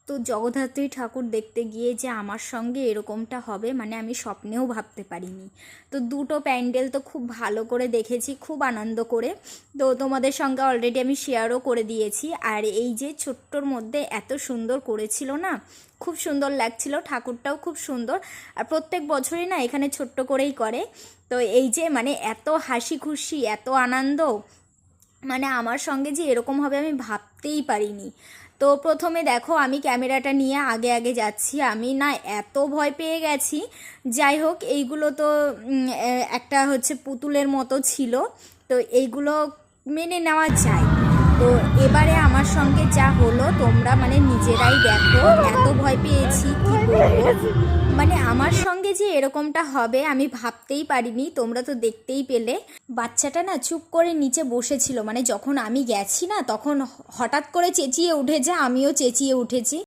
তো জগদ্ধাত্রী ঠাকুর দেখতে গিয়ে যে আমার সঙ্গে এরকমটা হবে মানে আমি স্বপ্নেও ভাবতে পারিনি। তো দুটো প্যান্ডেল তো খুব ভালো করে দেখেছি, খুব আনন্দ করে। তো তোমাদের সঙ্গে অলরেডি আমি শেয়ারও করে দিয়েছি। আর এই যে ছোট্টর মধ্যে এত সুন্দর করেছিল না, খুব সুন্দর লাগছিল, ঠাকুরটাও খুব সুন্দর। আর প্রত্যেক বছরই না এখানে ছোট্ট করেই করে। তো এই যে মানে এত হাসি খুশি, এত আনন্দ, মানে আমার সঙ্গে যে এরকম হবে আমি ভাবতেই পারিনি। তো প্রথমে দেখো আমি ক্যামেরাটা নিয়ে আগে আগে যাচ্ছি, আমি না এত ভয় পেয়ে গেছি। যাই হোক, এইগুলো তো একটা হচ্ছে পুতুলের মতো ছিল, তো এইগুলো মেনে নেওয়া যায়। তো এবারে আমার সঙ্গে যা হলো তোমরা মানে নিজেরাই দেখো, এত ভয় পেয়েছি কি বলবো। মানে আমার সঙ্গে যে এরকমটা হবে আমি ভাবতেই পারিনি, তোমরা তো দেখতেই পেলে। বাচ্চাটা না চুপ করে নিচে বসেছিল, মানে যখন আমি গেছি না তখন হঠাৎ করে চেঁচিয়ে উঠেছে, আমিও চেঁচিয়ে উঠেছি।